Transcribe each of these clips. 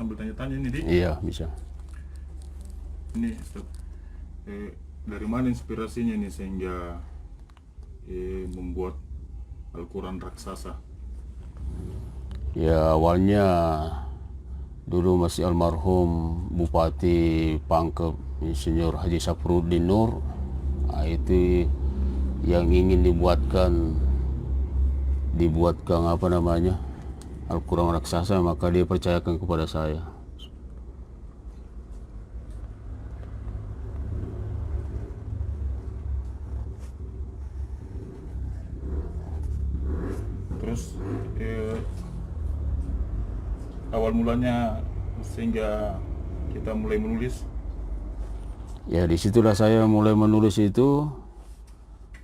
sambil tanya-tanya ini, Di. Iya, bisa. Ini Ustaz, dari mana inspirasinya nih sehingga membuat Al-Quran raksasa? Ya, awalnya dulu masih almarhum Bupati Pangkep Insinyur Haji Safruddin Nur. Nah, itu yang ingin dibuatkan apa namanya, Al-Quran raksasa, maka dia percayakan kepada saya. Terus awal mulanya sehingga kita mulai menulis. Ya, disitulah saya mulai menulis itu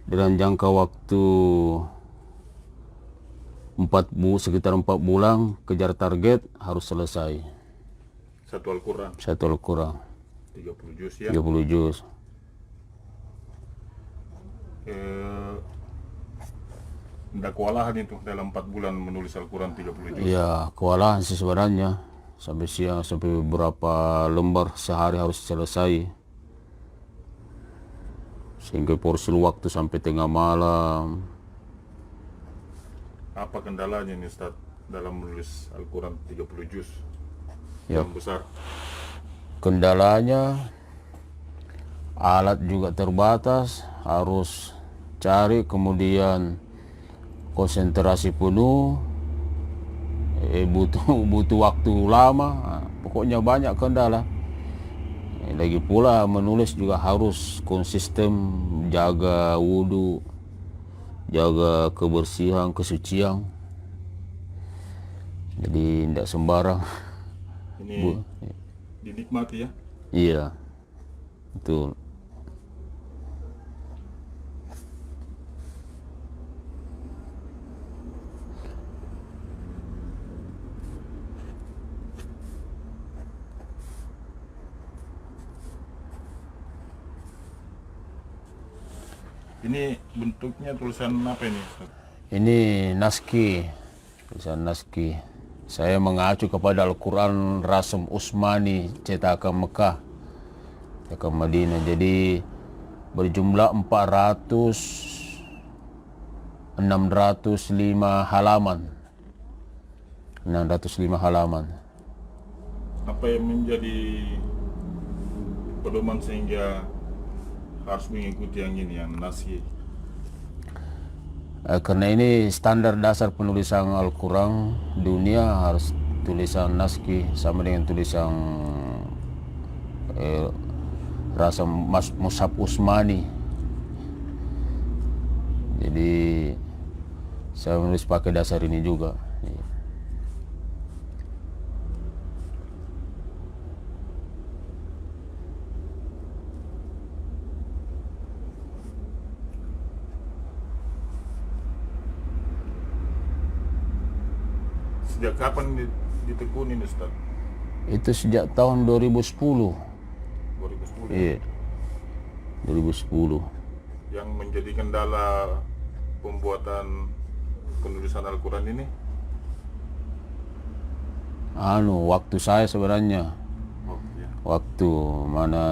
dalam jangka waktu sekitar 4 bulan, kejar target harus selesai. Satu Al-Quran. 30 juz ya. 30 juz. Tidak kewalahan itu dalam 4 bulan menulis Al-Quran 30 juz. Ya, kewalahan sih sebenarnya. Sampai siang, sampai beberapa lembar sehari harus selesai. Sehingga porsi waktu sampai tengah malam. Apa kendalanya nih Ustaz dalam menulis Al-Quran 30 juz Ya. yang besar? Kendalanya alat juga terbatas, harus cari, kemudian konsentrasi penuh, butuh waktu lama. Nah, pokoknya banyak kendala. Lagi pula menulis juga harus konsisten, jaga wudhu, jaga kebersihan, kesucian. Jadi tidak sembarang. Ini dinikmati ya. Iya, betul. Ini bentuknya tulisan apa ini Ustaz? Ini naskih, tulisan naskih. Saya mengacu kepada Al-Quran Rasm Utsmani cetakan Mekah, cetakan Madinah. Jadi berjumlah 605 halaman. 605 halaman. Apa yang menjadi pedoman sehingga harus mengikuti yang ini, yang naskih? Karena ini standar dasar penulisan Al-Quran dunia, harus tulisan naskih sama dengan tulisan Rasm Mushaf Utsmani. Jadi saya menulis pakai dasar ini juga. Sejak kapan ditekuni Ustaz? Itu sejak tahun 2010. 2010. Iya, 2010. Yang menjadi kendala pembuatan penulisan Al-Quran ini? Waktu saya sebenarnya. Oh, ya. Waktu mana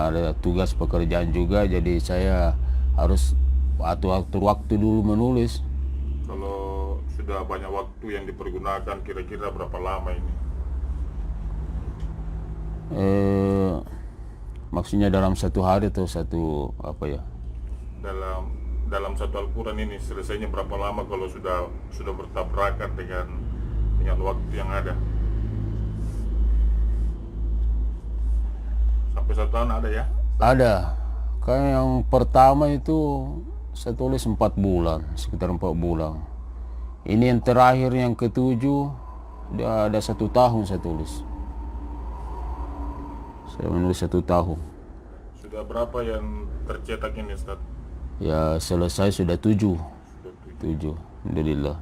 ada tugas pekerjaan juga, jadi saya harus atur waktu dulu menulis. Kalau sudah banyak waktu yang dipergunakan, kira-kira berapa lama ini? Maksudnya dalam satu hari atau satu apa ya? Dalam satu Al-Quran ini selesainya berapa lama kalau sudah bertabrakan dengan waktu yang ada? Sampai 1 tahun ada ya? Ada. Kayak yang pertama itu saya tulis 4 bulan, sekitar 4 bulan. Ini yang terakhir, yang ke-7, dia ada 1 tahun saya tulis. Saya menulis 1 tahun. Sudah berapa yang tercetak ini Ustaz? Ya selesai sudah 7. 7, alhamdulillah.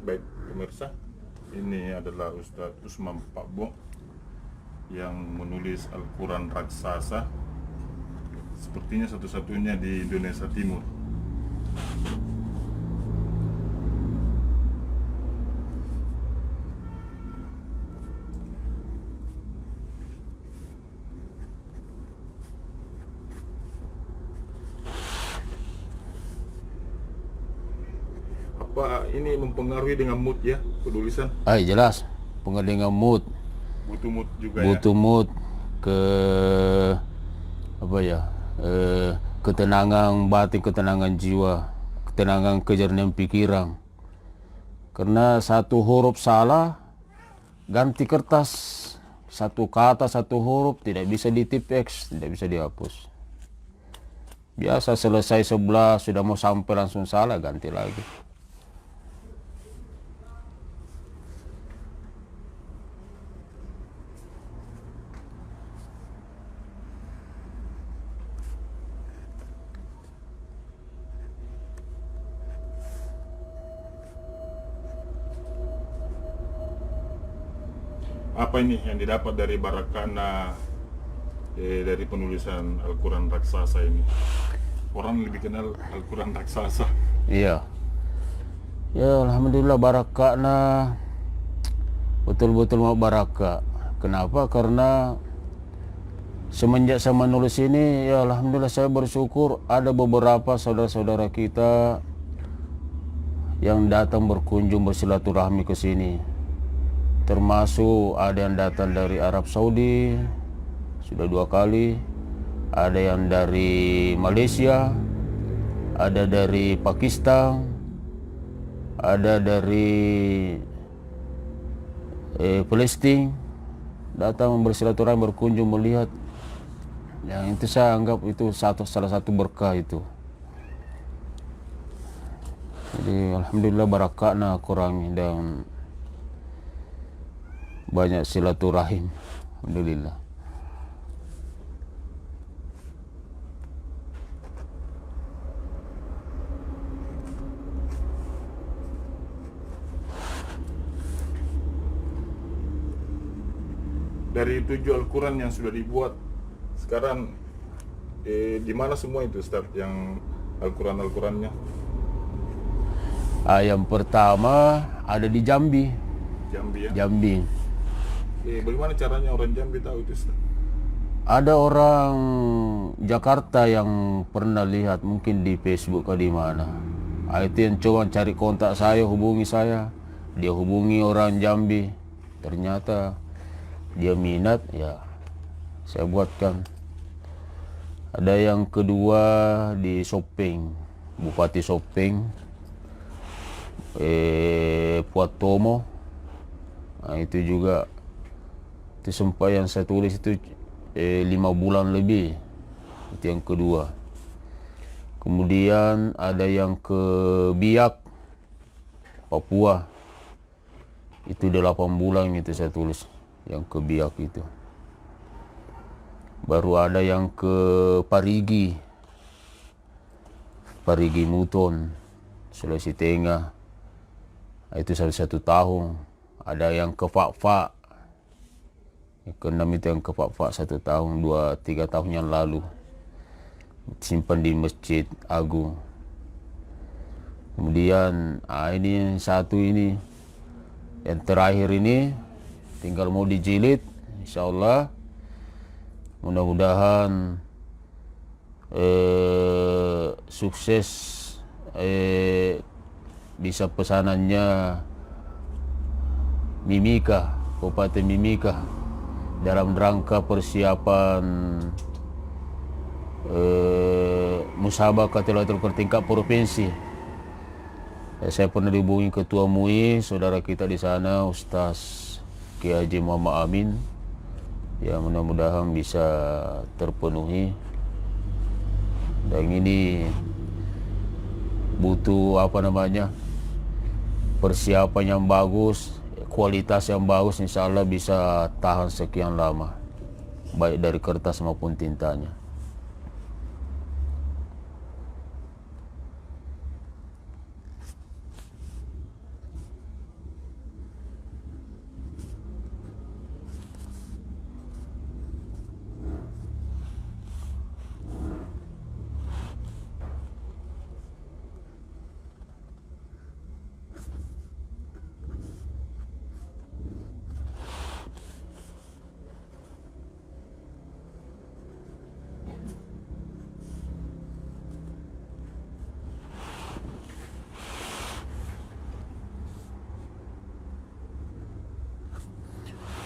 Baik pemirsa, ini adalah Ustadz Usman Pakbo yang menulis Al-Quran raksasa sepertinya satu-satunya di Indonesia Timur. Apa ini mempengaruhi dengan mood ya, penulisan? Jelas pengaruh dengan mood, Butuh mood juga butuh mood ke apa ya, ketenangan batin, ketenangan jiwa, ketenangan kejernihan pikiran. Karena satu huruf salah, ganti kertas, satu kata satu huruf tidak bisa di-typex, tidak bisa dihapus. Biasa selesai 11 sudah mau sampai langsung salah, ganti lagi. Apa ini yang didapat dari Barakana, dari penulisan Al-Quran raksasa ini? Orang lebih kenal Al-Quran raksasa. Iya. Ya alhamdulillah barakahna, betul-betul mau barakah. Kenapa? Karena semenjak saya menulis ini, ya alhamdulillah saya bersyukur ada beberapa saudara-saudara kita yang datang berkunjung bersilaturahmi ke sini. Termasuk ada yang datang dari Arab Saudi sudah 2 kali, ada yang dari Malaysia, ada dari Pakistan, ada dari Palestina, datang bersilaturahmi, berkunjung, melihat. Yang itu saya anggap itu salah satu berkah itu. Jadi alhamdulillah barakahna Quran dan banyak silaturahim, alhamdulillah. Dari 7 Al-Quran yang sudah dibuat sekarang, di mana semua itu Ustaz yang Al-Qurannya? Yang pertama ada di Jambi. Jambi ya? Jambi. Bagaimana caranya orang Jambi tahu itu Ustaz? Ada orang Jakarta yang pernah lihat mungkin di Facebook atau di mana. Itu yang coba cari kontak saya, hubungi saya. Dia hubungi orang Jambi. Ternyata dia minat, ya saya buatkan. Ada yang kedua di Sopeng, Bupati Sopeng, Puatomo. Nah, itu juga itu sempat yang saya tulis itu 5 bulan lebih. Itu yang kedua. Kemudian ada yang ke Biak, Papua. Itu 8 bulan itu saya tulis yang ke Biak itu. Baru ada yang ke Parigi, Parigi Mutton, Sulawesi Tengah. Itu 1 tahun. Ada yang ke Fakfak. Yang ke-6 itu yang ke Fakfak 1 tahun, 2-3 tahun yang lalu. Simpan di Masjid Agung. Kemudian ini yang satu ini, yang terakhir ini tinggal mau dijilid, insyaallah. Mudah-mudahan sukses, bisa pesanannya Mimika, Kabupaten Mimika, dalam rangka persiapan musabaqah tilawatul Quran tingkat provinsi. Saya pernah dihubungi Ketua MUI, saudara kita di sana, Ustaz Kiai Haji Muhammad Amin. Ya mudah-mudahan bisa terpenuhi. Dan ini butuh persiapan yang bagus, kualitas yang bagus, insya Allah bisa tahan sekian lama, baik dari kertas maupun tintanya.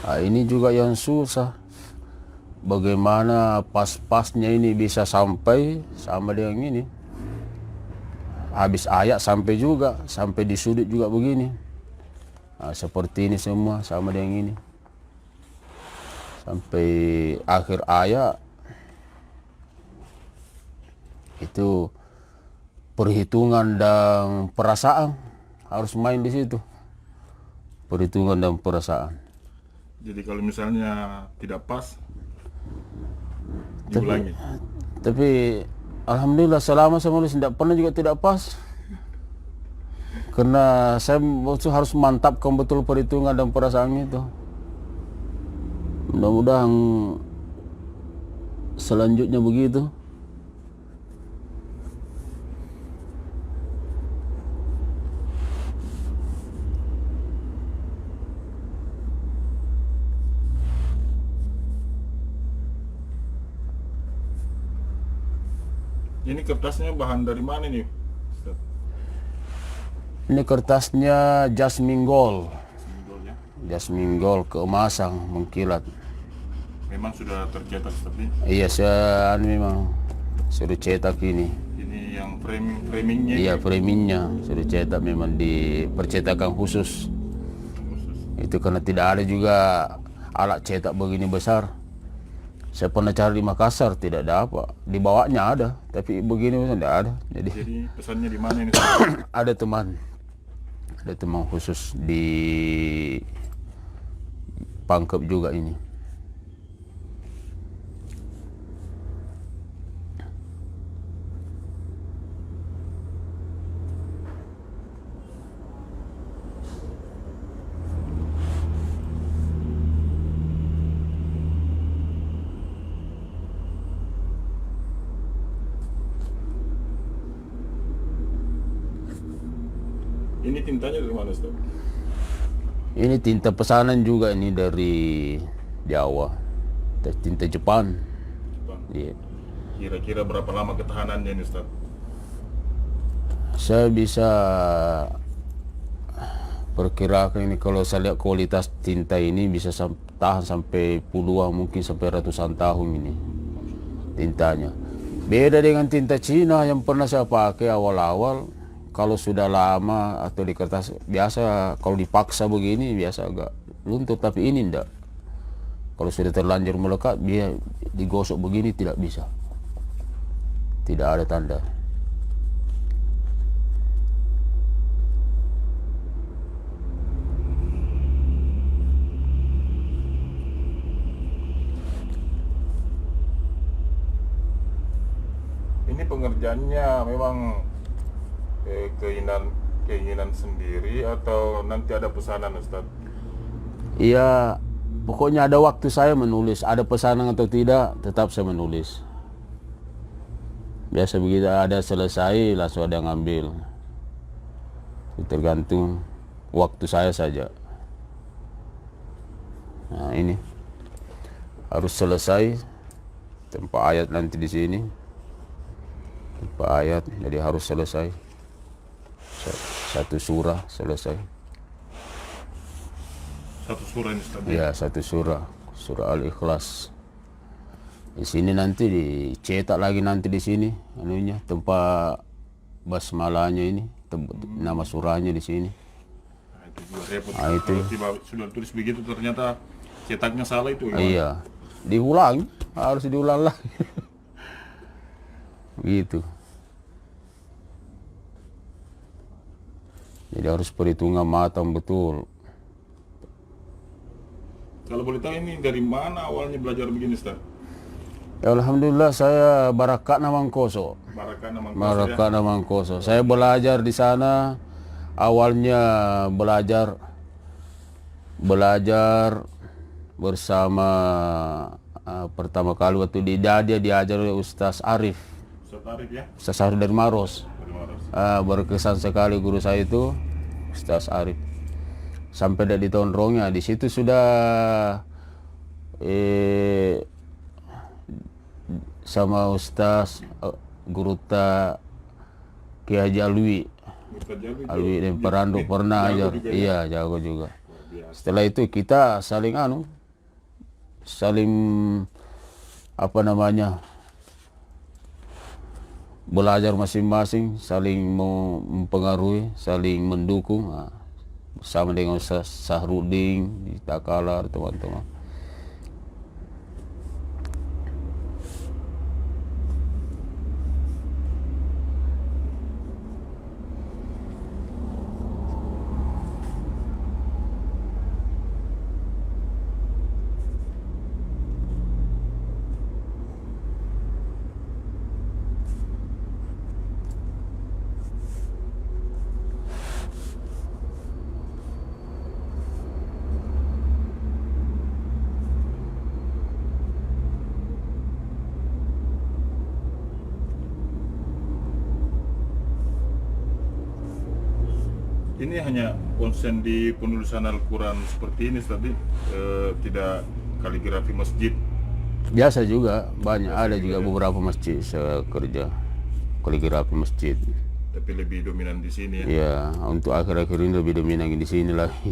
Ini juga yang susah. Bagaimana pas-pasnya ini bisa sampai sama dengan ini. Habis ayat sampai juga, sampai di sudut juga begini. Seperti ini semua sama dengan ini. Sampai akhir ayat itu perhitungan dan perasaan harus main di situ. Perhitungan dan perasaan. Jadi kalau misalnya tidak pas, diulangi. Tapi alhamdulillah selama saya menulis tidak pernah juga tidak pas. Karena saya harus mantapkan betul perhitungan dan perasaan itu. Mudah-mudahan selanjutnya begitu. Ini kertasnya bahan dari mana nih, Ustaz? Ini kertasnya Jasmine Gold. Singgol ya. Jasmine Gold keemasan mengkilat. Memang sudah tercetak tapi Iya, saya memang sudah cetak ini. ini yang framingnya Iya, framingnya sudah cetak memang di percetakan khusus. khusus. Itu karena tidak ada juga alat cetak begini besar. Saya pernah cari di Makassar, tidak ada apa. Di bawahnya ada, tapi begini tidak ada. Jadi Pesannya di mana ini, Ustaz? ada teman khusus di Pangkep juga ini. Ini tintanya dari mana, Ustaz? Ini tinta pesanan juga ini dari Jawa, tinta Jepang. Bang, Iya. kira-kira berapa lama ketahanannya ini, Ustaz? Saya bisa perkirakan ini kalau saya lihat kualitas tinta ini bisa tahan sampai puluhan, mungkin sampai ratusan tahun ini tintanya. Beda dengan tinta Cina yang pernah saya pakai awal-awal. Kalau sudah lama atau di kertas biasa, kalau dipaksa begini biasa agak luntur, tapi ini enggak. Kalau sudah terlanjur melekat, dia digosok begini tidak bisa. Tidak ada tanda. Ini pengerjaannya memang keinginan sendiri atau nanti ada pesanan, Ustaz? Iya, pokoknya ada waktu saya menulis, ada pesanan atau tidak, tetap saya menulis. Biasa begitu, ada selesai langsung ada yang ngambil. Tergantung waktu saya saja. Nah ini harus selesai tanpa ayat nanti di sini. Tanpa ayat, jadi harus selesai. Satu surah selesai. Satu surah ini, Ustaz? Ya, satu surah, surah Al-Ikhlas. Di sini nanti dicetak lagi nanti di sini anunya, tempat basmalahnya ini, nama surahnya di sini. Nah, itu juga repot. Ah, itu. Kalau tiba sudah tulis begitu ternyata cetaknya salah itu gimana? Iya, diulang, harus diulang lagi. Gitu. Jadi harus perhitungan matang betul. Kalau boleh tahu ini dari mana awalnya belajar begini, Ustaz? Ya, alhamdulillah saya Barakatna Mangkoso. Barakana Mangkoso ya? Barakatna Mangkoso. Saya belajar di sana. Awalnya belajar bersama pertama kali waktu di Dadia diajar oleh Ustaz Arif. Ustaz Arif ya? Ustaz Arif dari Maros. Dari Maros. Berkesan sekali guru saya itu Ustaz Arif. Sampai dari tahun rongnya di situ sudah sama Ustaz guru ta Kiai Haji Alwi. Ustaz Jawi Alwi dan Perando pernah ajar. juga ya? Iya, jago juga. Luar biasa. Setelah itu kita saling saling apa namanya belajar masing-masing, saling mempengaruhi, saling mendukung. Nah, bersama dengan Sahrudin di Takalar, teman-teman. Ini hanya konsen di penulisan Al-Quran seperti ini tadi, tidak kaligrafi masjid. Biasa juga, banyak ada juga beberapa masjid saya kerja kaligrafi masjid. Tapi lebih dominan di sini ya. Ya, untuk akhir-akhir ini lebih dominan di sini lagi.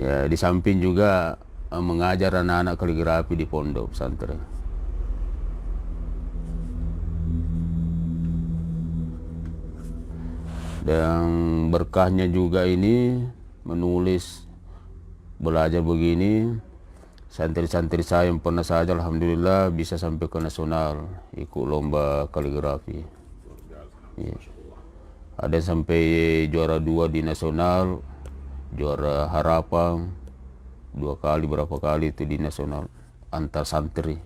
Ya, di samping juga mengajar anak-anak kaligrafi di pondok pesantren. Dan berkahnya juga ini menulis, belajar begini, santri-santri saya yang pernah saja alhamdulillah bisa sampai ke nasional ikut lomba kaligrafi. Ya. Ada sampai juara 2 di nasional, juara harapan 2 kali, berapa kali itu di nasional antar santri.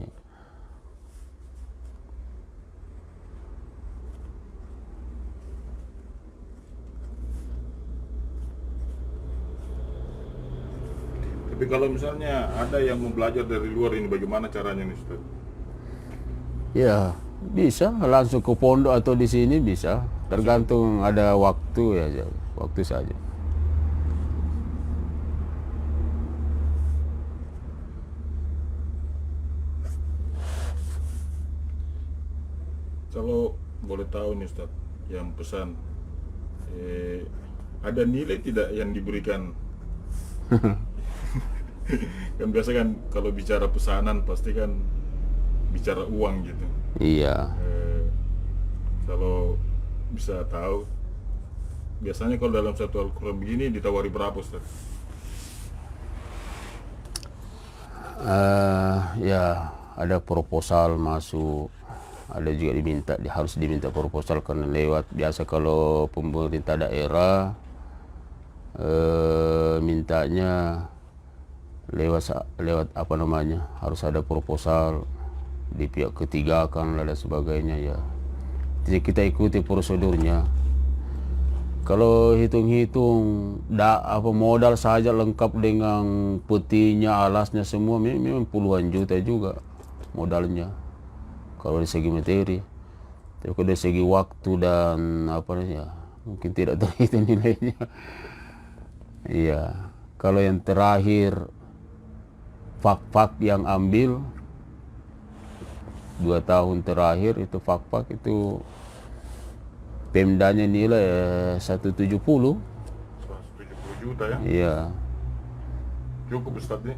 Tapi kalau misalnya ada yang mau belajar dari luar ini, bagaimana caranya nih Ustaz? Ya, bisa langsung ke pondok atau di sini bisa, tergantung ada waktu ya, waktu saja. Kalau boleh tahu nih Ustaz, yang pesan, ada nilai tidak yang diberikan? Kan biasa kan kalau bicara pesanan pasti kan bicara uang gitu. Iya. Kalau bisa tahu, biasanya kalau dalam satu Al-Quran begini ditawari berapa Ustaz? Ya, ada proposal masuk, ada juga harus diminta proposal karena lewat biasa kalau pemerintah daerah mintanya lewat apa namanya, harus ada proposal di pihak ketiga kan dan sebagainya ya. Jadi kita ikuti prosedurnya. Kalau hitung-hitung modal saja lengkap dengan petinya, alasnya semua memang puluhan juta juga modalnya kalau dari segi materi. Tapi kalau dari segi waktu dan apa ya mungkin tidak terhitung nilainya. Iya. Kalau yang terakhir fak-fak yang ambil 2 tahun terakhir itu fak-fak itu Pemdanya nilai 170. 170 juta ya? Iya. Cukup Ustaz nih?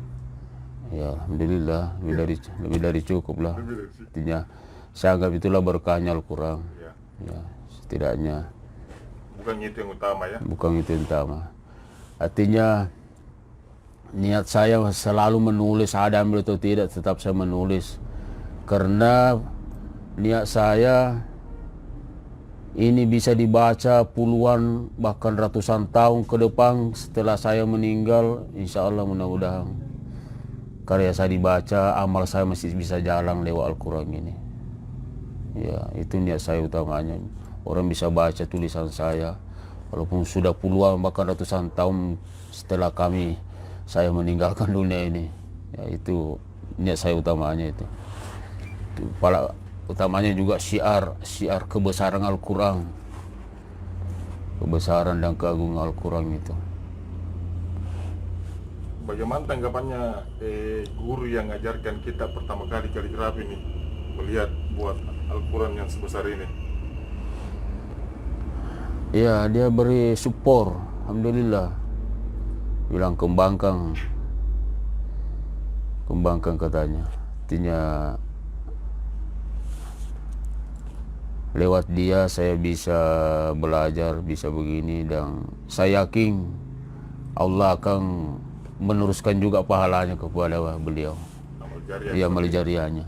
Ya, alhamdulillah lebih dari cukup lah. Artinya saya anggap itulah berkahnya Al-Quran. Ya, setidaknya. Bukan itu yang utama ya? Bukan itu yang utama. Artinya niat saya selalu menulis, ada ambil atau tidak tetap saya menulis. Karena niat saya ini bisa dibaca puluhan bahkan ratusan tahun ke depan setelah saya meninggal. Insya Allah mudah-mudahan karya saya dibaca, amal saya masih bisa jalan lewat Al-Quran ini. Ya, itu niat saya utamanya. Orang bisa baca tulisan saya walaupun sudah puluhan bahkan ratusan tahun setelah saya meninggalkan dunia ini. Ya, itu niat saya utamanya itu. Utamanya juga syiar kebesaran Al-Quran, kebesaran dan keagungan Al-Quran itu. Bagaimana tanggapannya guru yang ngajarkan kita pertama kali kaligrafi ini, melihat buat Al-Quran yang sebesar ini? Ya, dia beri support, alhamdulillah. Bilang kembangkan. kembangkan katanya. Artinya lewat dia saya bisa belajar, bisa begini, dan saya yakin Allah akan meneruskan juga pahalanya kepada beliau. Amal jariah. Ia meljariahnya.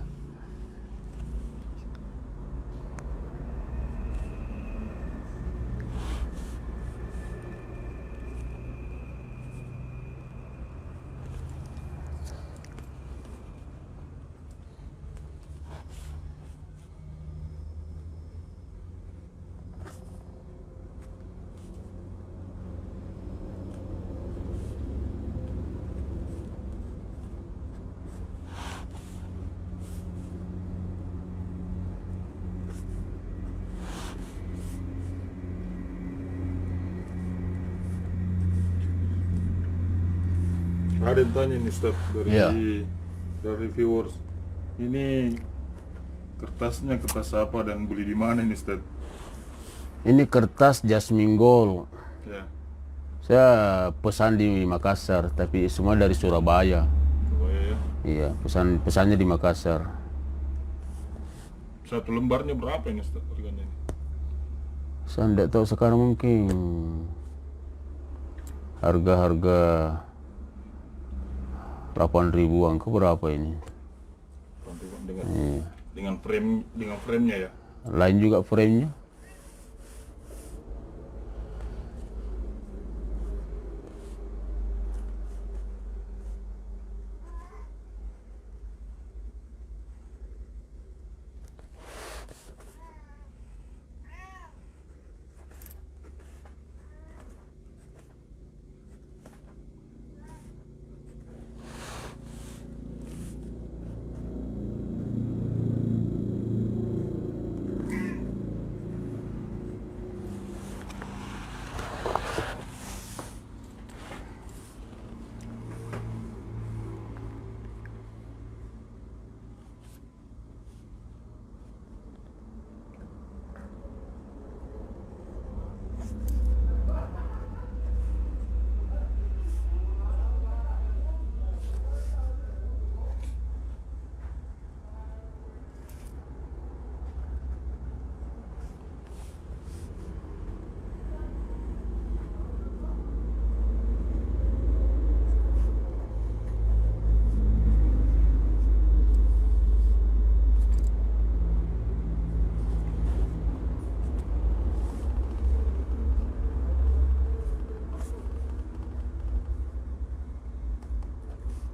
Ada yang tanya nih Ustaz dari Iya. dari viewers. Ini kertasnya kertas apa dan beli di mana ini Ustaz? Ini kertas Jasmine Gold. Ya. Saya pesan di Makassar, tapi semua dari Surabaya. Oh ya. Iya, pesannya di Makassar. Satu lembarnya berapa ini Ustaz harganya ini? Saya tidak tahu sekarang, mungkin harga 8.000-an ke berapa ini. Dengan Iya. dengan frame-nya ya. Lain juga frame-nya.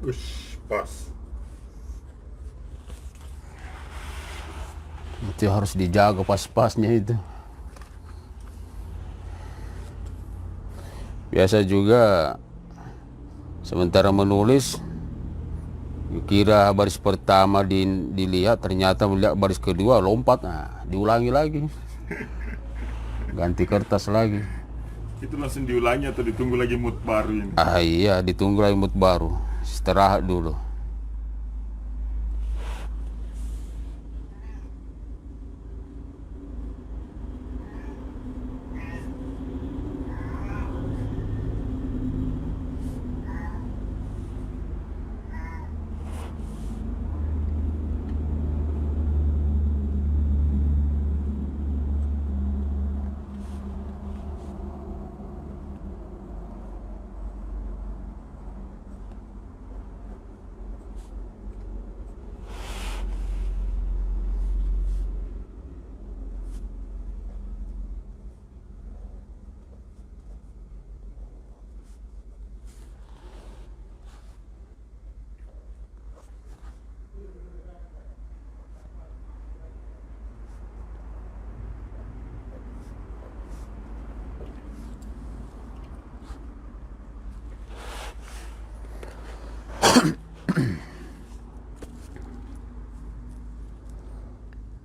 Ush, pas. Itu harus dijaga pas-pasnya itu. Biasa juga sementara menulis, kira baris pertama dilihat, ternyata melihat baris kedua lompat, nah diulangi lagi, ganti kertas lagi. Itu langsung diulangi atau ditunggu lagi mood baru ini? Ah iya, ditunggu lagi mood baru, istirahat dulu.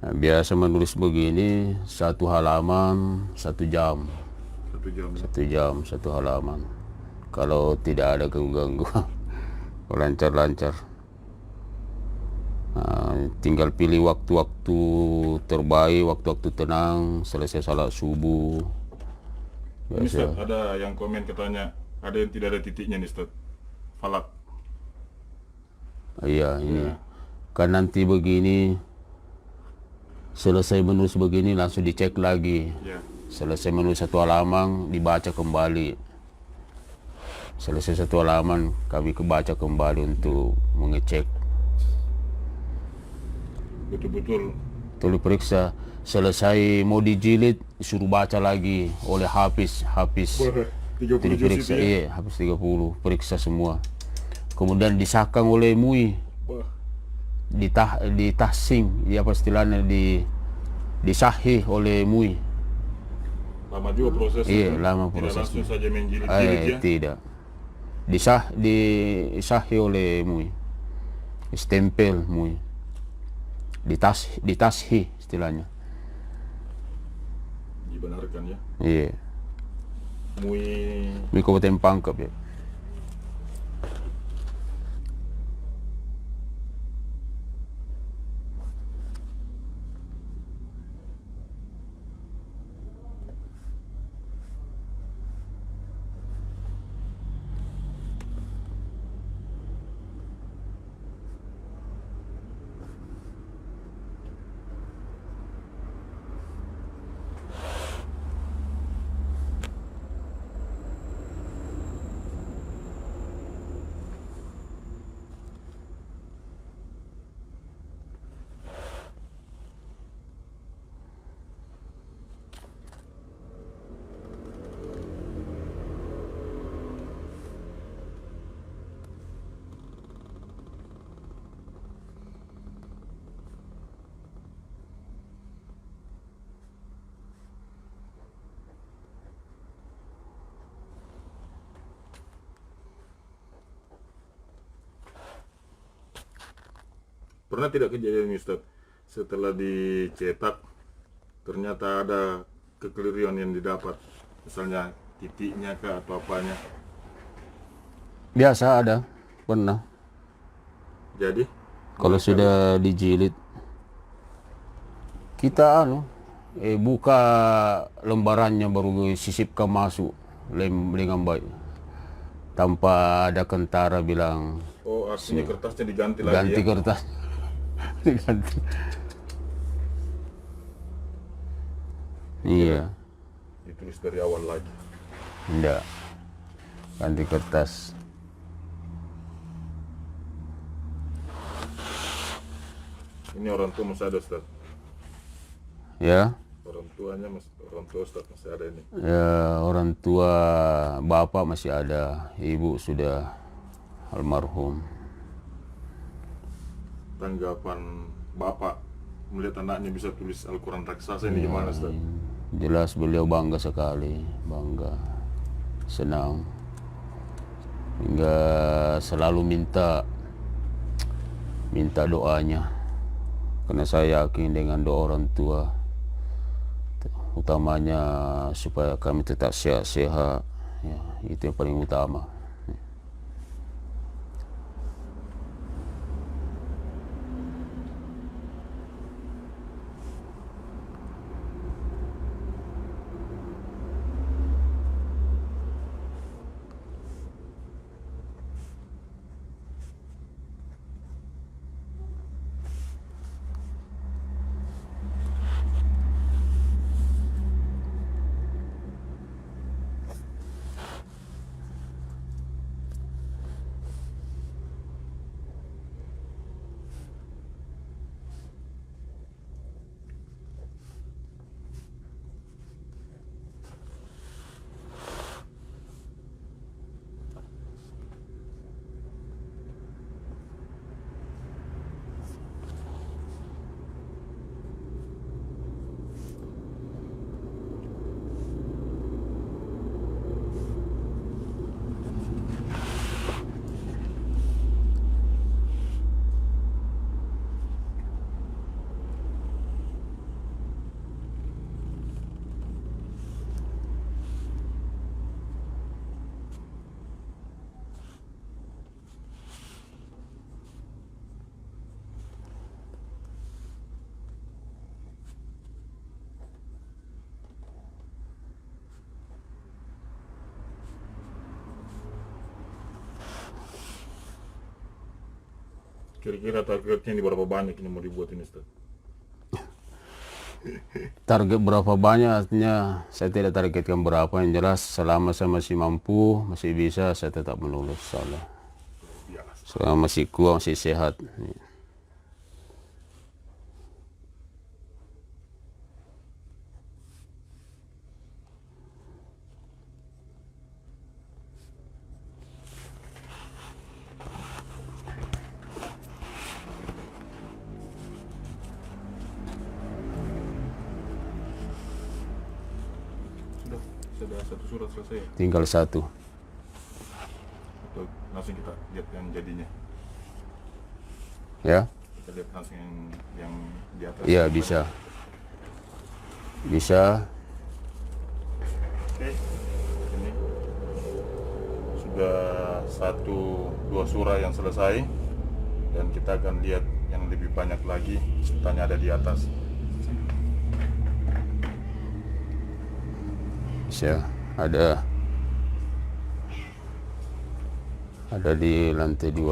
Nah, biasa menulis begini, satu halaman 1 jam, 1 jam. 1 jam 1 halaman. Kalau tidak ada ganggu-ganggu, lancar-lancar. Nah, tinggal pilih waktu-waktu terbaik, waktu-waktu tenang, selesai salat subuh. Ini Ustaz, ada yang komen katanya ada yang tidak ada titiknya nih Ustaz. Falak. Iya, ini. Kan nanti begini, selesai menulis begini langsung dicek lagi. Ya. Selesai menulis satu halaman, dibaca kembali. Selesai satu halaman, kami kebaca kembali untuk mengecek. Betul-betul. Tuli periksa, selesai mau dijilid, suruh baca lagi oleh Hafiz. Wah, 30 juz Diperiksa, itu ya. iya, Hafiz 30, periksa semua. Kemudian disahkan oleh MUI, Wah, ditahsing, ya apa istilahnya, disahih oleh MUI. lama juga prosesnya. Iya, kan? lama Tidak prosesnya. langsung saja main jilid-jilid ya. Tidak. Disahih oleh MUI. Stempel MUI. Ditashih istilahnya. Dibenarkan ya. Iya. MUI Kabupaten Pangkep ya. pernah tidak kejadian Ustaz, setelah dicetak ternyata ada kekeliruan yang didapat, misalnya titiknya kah atau apanya? Biasa ada, pernah. Jadi Kalau sudah dijilid, kita buka lembarannya baru sisipkan masuk dengan baik, tanpa ada kentara bilang oh artinya kertasnya diganti lagi ganti ya? kertas. Diganti. Iya, Ditulis dari awal lagi. enggak, ganti kertas. Ini orang tua masih ada Ustaz? Ya, Orang tua Ustaz masih ada ini? ya, orang tua bapak masih ada, ibu sudah almarhum. Tanggapan Bapak melihat anaknya bisa tulis Al-Quran raksasa ini gimana Ustaz? Jelas beliau bangga sekali, bangga, senang, hingga selalu minta doanya, karena saya yakin dengan doa orang tua, utamanya supaya kami tetap sehat, ya, itu yang paling utama. Kira-kira targetnya ini berapa banyak ini mau dibuat ini Ustaz? Target berapa banyak artinya saya tidak targetkan berapa, yang jelas selama saya masih mampu, masih bisa, saya tetap menulis insyaallah. Biasa. Selama masih kuat, masih sehat. Sudah satu surat selesai ya? Tinggal satu. Atau langsung kita lihat yang jadinya? Ya, Kita lihat langsung yang di atas. iya bisa. Bisa. Oke, ini sudah dua surah yang selesai, dan kita akan lihat yang lebih banyak lagi, ceritanya ada di atas. Bisa. Ada di lantai 2.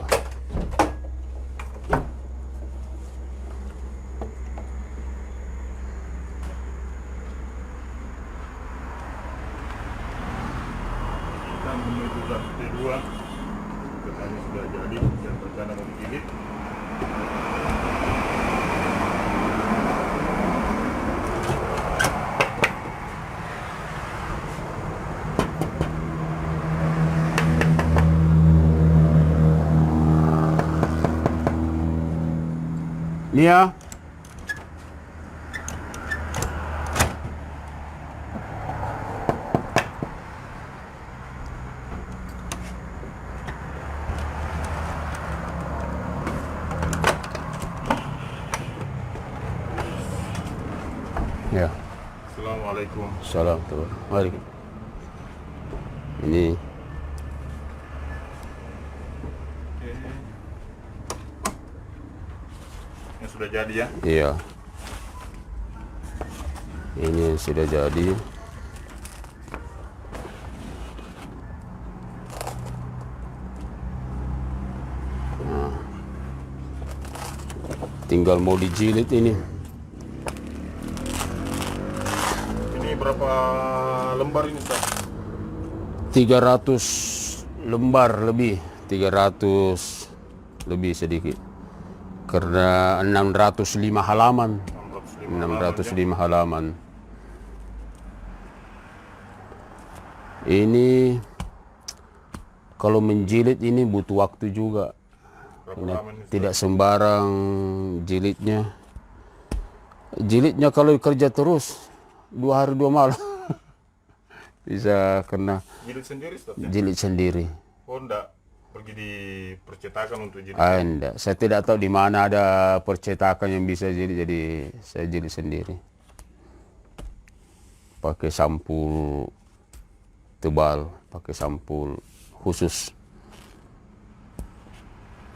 Kita menuju lantai 2. Kertasnya sudah jadi, yang rencana mau dijilid. Nia. Ya. Assalamualaikum. Salam tuh. Mari. Ini Oke. Yang sudah jadi ya? iya. Ini yang sudah jadi. Nah. Tinggal mau dijilid ini. Ini berapa lembar ini Ustaz? 300 lembar lebih, 300 lebih sedikit. Karena 605 halaman. 605 halaman. Ini kalau menjilid ini butuh waktu juga. Berapa Ini lama ini Ustaz? tidak sembarang jilidnya. Jilidnya kalau kerja terus 2 hari 2 malam bisa kena Jilid sendiri Ustaz ya? jilid sendiri. Oh enggak, pergi di percetakan untuk jilid? Enggak, saya tidak tahu di mana ada percetakan yang bisa jilid, jadi saya jilid sendiri. Pakai sampul tebal, pakai sampul khusus.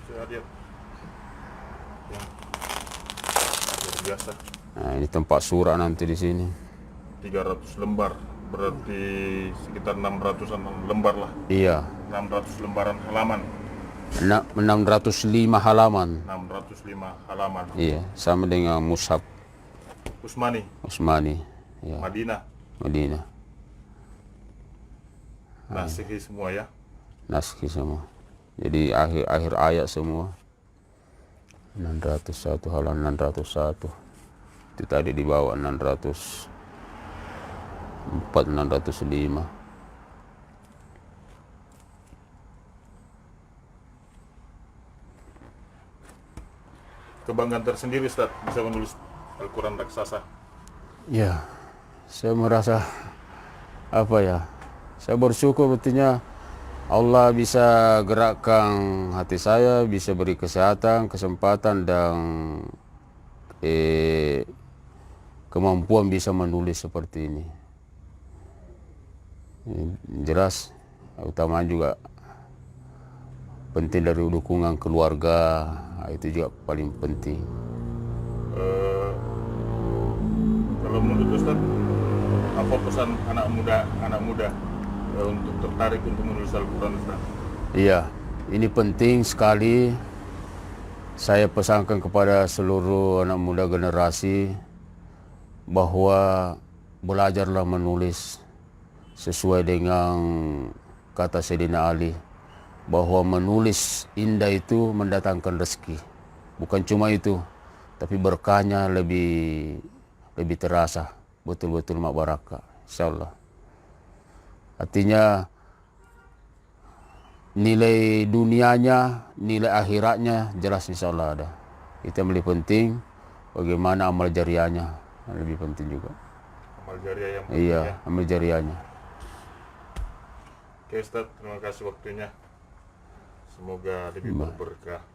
Saya lihat yang luar biasa. Nah, ini tempat surat nanti di sini. 300 lembar, berarti sekitar 600-an lembar lah. Iya, 600 lembaran halaman. 605 halaman. 605 halaman. Iya, sama dengan Mushaf Usmani, ya, Madinah, Madinah. Nasihi semua ya. Naskih semua. Jadi akhir ayat semua. 601 halaman 601. Itu tadi di bawah 604 605. Kebanggaan tersendiri Ustaz bisa menulis Al-Quran raksasa. Ya, saya merasa apa ya? Saya bersyukur artinya Allah bisa gerakkan hati saya, bisa beri kesehatan, kesempatan dan kemampuan bisa menulis seperti ini. Jelas, utama juga penting dari dukungan keluarga, itu juga paling penting. Kalau menurut Ustaz, apa pesan anak muda untuk tertarik untuk menulis Al-Quran Ustaz? Iya, ini penting sekali Saya pesankan kepada seluruh anak muda generasi bahwa belajarlah menulis sesuai dengan kata Sayyidina Ali, bahwa menulis indah itu mendatangkan rezeki. Bukan cuma itu, tapi berkahnya lebih terasa, betul-betul mak barakah, insyaallah. Artinya nilai dunianya, nilai akhiratnya jelas insyaallah ada. Itu yang lebih penting. Bagaimana amal jariahnya lebih penting juga. Amal jariah yang penting Iya, ya. amal jariahnya. Oke Ustaz, terima kasih waktunya. Semoga lebih berberkah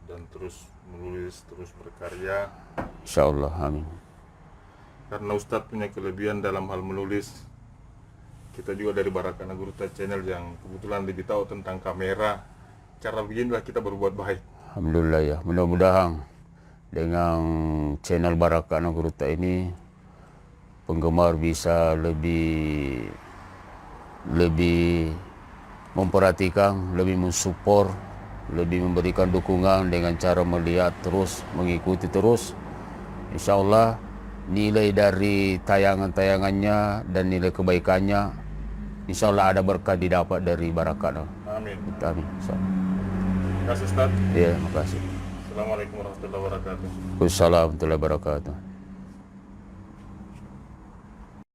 dan terus menulis, terus berkarya. Insyaallah, amin. Karena Ustadz punya kelebihan dalam hal menulis. Kita juga dari Baraka Nagurta Channel yang kebetulan lebih tahu tentang kamera. Cara beginilah kita berbuat baik. Alhamdulillah ya, mudah-mudahan dengan channel Baraka Nagurta ini penggemar bisa lebih memperhatikan, lebih mensupport, lebih memberikan dukungan dengan cara melihat terus, mengikuti terus. Insyaallah nilai dari tayangan-tayangannya dan nilai kebaikannya insyaallah ada berkah didapat dari Baraka. Amin. Amin. Insyaallah. Terima kasih Ustadz. Ya, makasih. Assalamualaikum warahmatullahi wabarakatuh. Wassalamualaikum warahmatullahi wabarakatuh.